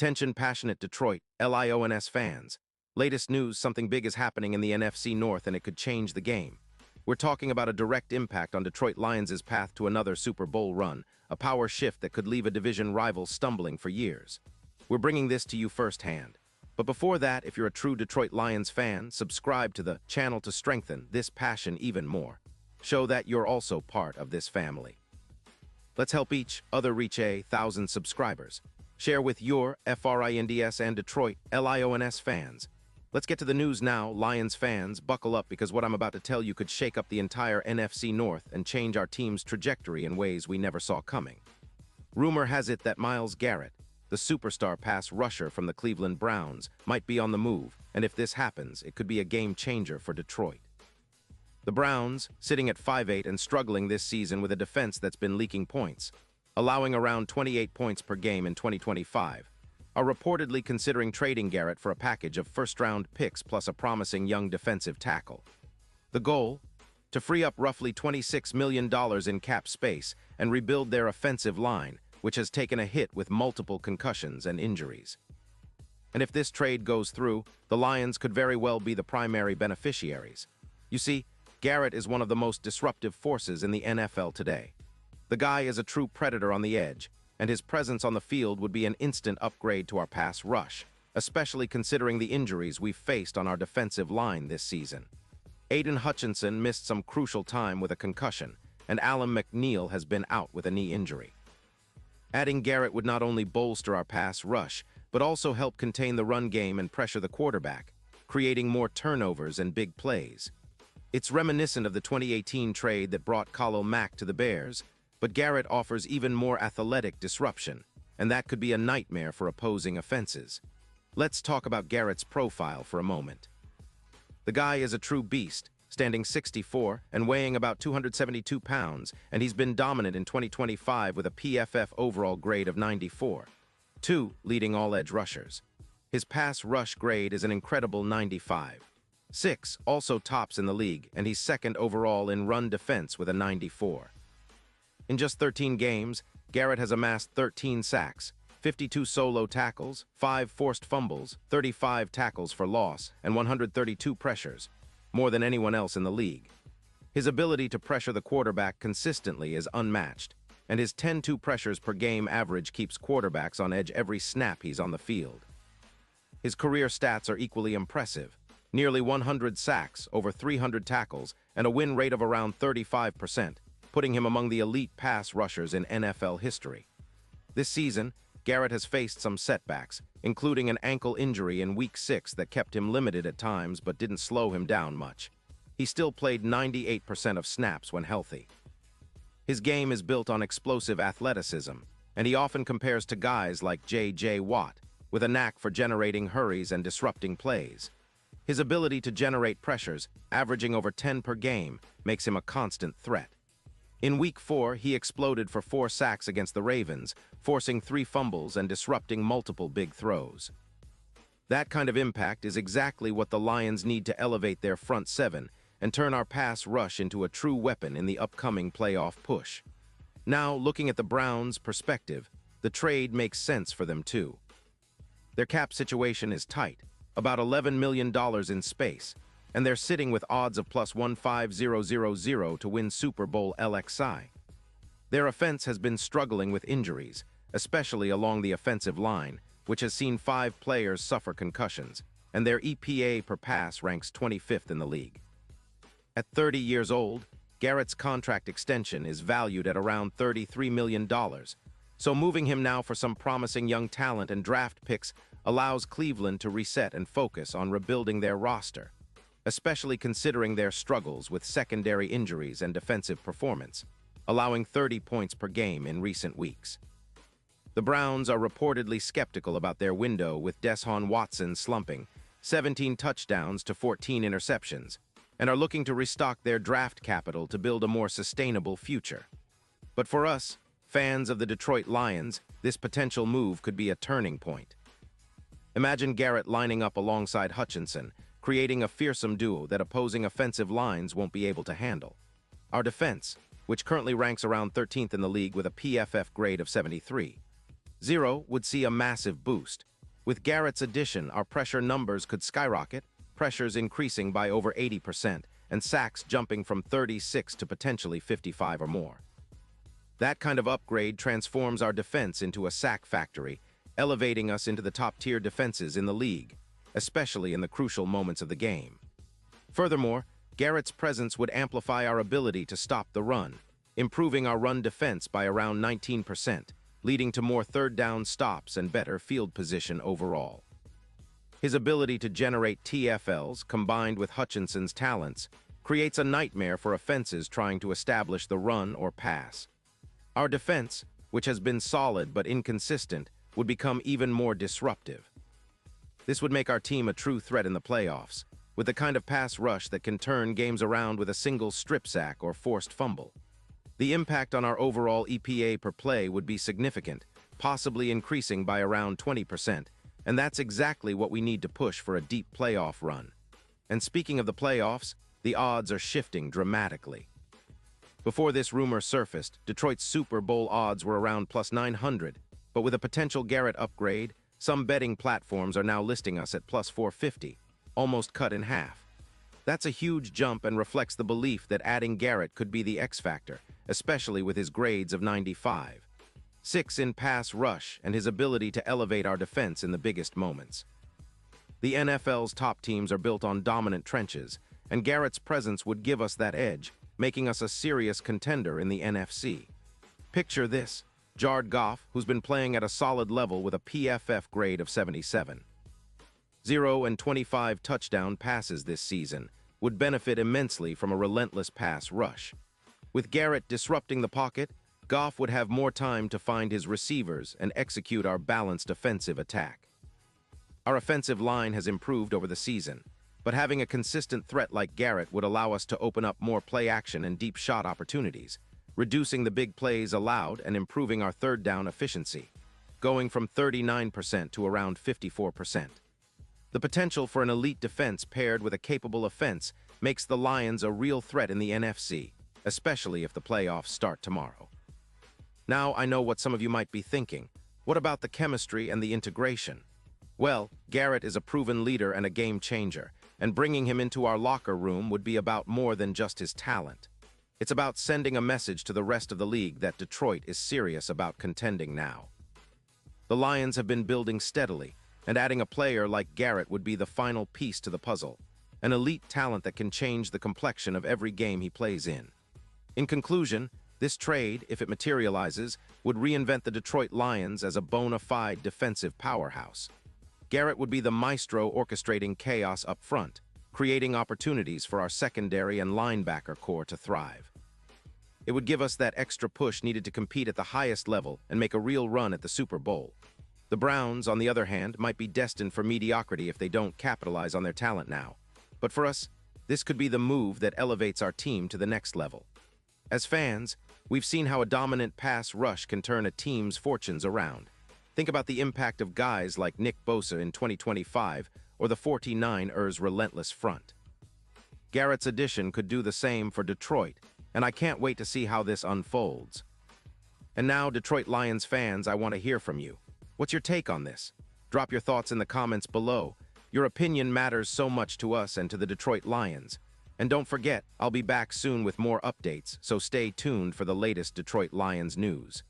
Attention passionate Detroit, Lions fans. Latest news, something big is happening in the NFC North and it could change the game. We're talking about a direct impact on Detroit Lions' path to another Super Bowl run, a power shift that could leave a division rival stumbling for years. We're bringing this to you firsthand. But before that, if you're a true Detroit Lions fan, subscribe to the channel to strengthen this passion even more. Show that you're also part of this family. Let's help each other reach 1,000 subscribers. Share with your FRINDS and Detroit LIONS fans. Let's get to the news now, Lions fans. Buckle up because what I'm about to tell you could shake up the entire NFC North and change our team's trajectory in ways we never saw coming. Rumor has it that Myles Garrett, the superstar pass rusher from the Cleveland Browns, might be on the move, and if this happens, it could be a game changer for Detroit. The Browns, sitting at 5-8 and struggling this season with a defense that's been leaking points, allowing around 28 points per game in 2025, are reportedly considering trading Garrett for a package of first-round picks plus a promising young defensive tackle. The goal? To free up roughly $26 million in cap space and rebuild their offensive line, which has taken a hit with multiple concussions and injuries. And if this trade goes through, the Lions could very well be the primary beneficiaries. You see, Garrett is one of the most disruptive forces in the NFL today. The guy is a true predator on the edge, and his presence on the field would be an instant upgrade to our pass rush, especially considering the injuries we've faced on our defensive line this season. Aiden Hutchinson missed some crucial time with a concussion, and Alim McNeill has been out with a knee injury. Adding Garrett would not only bolster our pass rush, but also help contain the run game and pressure the quarterback, creating more turnovers and big plays. It's reminiscent of the 2018 trade that brought Khalil Mack to the Bears, but Garrett offers even more athletic disruption, and that could be a nightmare for opposing offenses. Let's talk about Garrett's profile for a moment. The guy is a true beast, standing 6'4" and weighing about 272 pounds, and he's been dominant in 2025 with a PFF overall grade of 94, 2 leading all edge rushers. His pass rush grade is an incredible 95. 6 also tops in the league, and he's second overall in run defense with a 94. In just 13 games, Garrett has amassed 13 sacks, 52 solo tackles, 5 forced fumbles, 35 tackles for loss, and 132 pressures, more than anyone else in the league. His ability to pressure the quarterback consistently is unmatched, and his 10-2 pressures per game average keeps quarterbacks on edge every snap he's on the field. His career stats are equally impressive. Nearly 100 sacks, over 300 tackles, and a win rate of around 35%, putting him among the elite pass rushers in NFL history. This season, Garrett has faced some setbacks, including an ankle injury in Week 6 that kept him limited at times but didn't slow him down much. He still played 98% of snaps when healthy. His game is built on explosive athleticism, and he often compares to guys like J.J. Watt, with a knack for generating hurries and disrupting plays. His ability to generate pressures, averaging over 10 per game, makes him a constant threat. In Week 4, he exploded for 4 sacks against the Ravens, forcing 3 fumbles and disrupting multiple big throws. That kind of impact is exactly what the Lions need to elevate their front seven and turn our pass rush into a true weapon in the upcoming playoff push. Now, looking at the Browns' perspective, the trade makes sense for them too. Their cap situation is tight, about $11 million in space, and they're sitting with odds of plus 15000 to win Super Bowl LXI. Their offense has been struggling with injuries, especially along the offensive line, which has seen 5 players suffer concussions, and their EPA per pass ranks 25th in the league. At 30 years old, Garrett's contract extension is valued at around $33 million, so moving him now for some promising young talent and draft picks allows Cleveland to reset and focus on rebuilding their roster, especially considering their struggles with secondary injuries and defensive performance, allowing 30 points per game in recent weeks. The Browns are reportedly skeptical about their window with Deshaun Watson slumping, 17 touchdowns to 14 interceptions, and are looking to restock their draft capital to build a more sustainable future. But for us, fans of the Detroit Lions, this potential move could be a turning point. Imagine Garrett lining up alongside Hutchinson, creating a fearsome duo that opposing offensive lines won't be able to handle. Our defense, which currently ranks around 13th in the league with a PFF grade of 73, 0 would see a massive boost, With Garrett's addition, our pressure numbers could skyrocket, pressures increasing by over 80%, and sacks jumping from 36 to potentially 55 or more. That kind of upgrade transforms our defense into a sack factory, elevating us into the top-tier defenses in the league, especially in the crucial moments of the game. Furthermore, Garrett's presence would amplify our ability to stop the run, improving our run defense by around 19%, leading to more third-down stops and better field position overall. His ability to generate TFLs, combined with Hutchinson's talents, creates a nightmare for offenses trying to establish the run or pass. Our defense, which has been solid but inconsistent, would become even more disruptive. This would make our team a true threat in the playoffs, with the kind of pass rush that can turn games around with a single strip sack or forced fumble. The impact on our overall EPA per play would be significant, possibly increasing by around 20%, and that's exactly what we need to push for a deep playoff run. And speaking of the playoffs, the odds are shifting dramatically. Before this rumor surfaced, Detroit's Super Bowl odds were around plus 900, but with a potential Garrett upgrade, some betting platforms are now listing us at plus 450, almost cut in half. That's a huge jump and reflects the belief that adding Garrett could be the X factor, especially with his grades of 95. 6 in pass rush and his ability to elevate our defense in the biggest moments. The NFL's top teams are built on dominant trenches, and Garrett's presence would give us that edge, making us a serious contender in the NFC. Picture this: Jared Goff, who's been playing at a solid level with a PFF grade of 77. 0 and 25 touchdown passes this season, would benefit immensely from a relentless pass rush. With Garrett disrupting the pocket, Goff would have more time to find his receivers and execute our balanced offensive attack. Our offensive line has improved over the season, but having a consistent threat like Garrett would allow us to open up more play action and deep shot opportunities, reducing the big plays allowed and improving our third down efficiency, going from 39% to around 54%. The potential for an elite defense paired with a capable offense makes the Lions a real threat in the NFC, especially if the playoffs start tomorrow. Now I know what some of you might be thinking. What about the chemistry and the integration? Well, Garrett is a proven leader and a game changer, and bringing him into our locker room would be about more than just his talent. It's about sending a message to the rest of the league that Detroit is serious about contending now. The Lions have been building steadily, and adding a player like Garrett would be the final piece to the puzzle, an elite talent that can change the complexion of every game he plays in. In conclusion, this trade, if it materializes, would reinvent the Detroit Lions as a bona fide defensive powerhouse. Garrett would be the maestro orchestrating chaos up front, creating opportunities for our secondary and linebacker core to thrive. It would give us that extra push needed to compete at the highest level and make a real run at the Super Bowl. The Browns, on the other hand, might be destined for mediocrity if they don't capitalize on their talent now. But for us, this could be the move that elevates our team to the next level. As fans, we've seen how a dominant pass rush can turn a team's fortunes around. Think about the impact of guys like Nick Bosa in 2025 or the 49ers' relentless front. Garrett's addition could do the same for Detroit, and I can't wait to see how this unfolds. And now, Detroit Lions fans, I want to hear from you. What's your take on this? Drop your thoughts in the comments below. Your opinion matters so much to us and to the Detroit Lions. And don't forget, I'll be back soon with more updates, so stay tuned for the latest Detroit Lions news.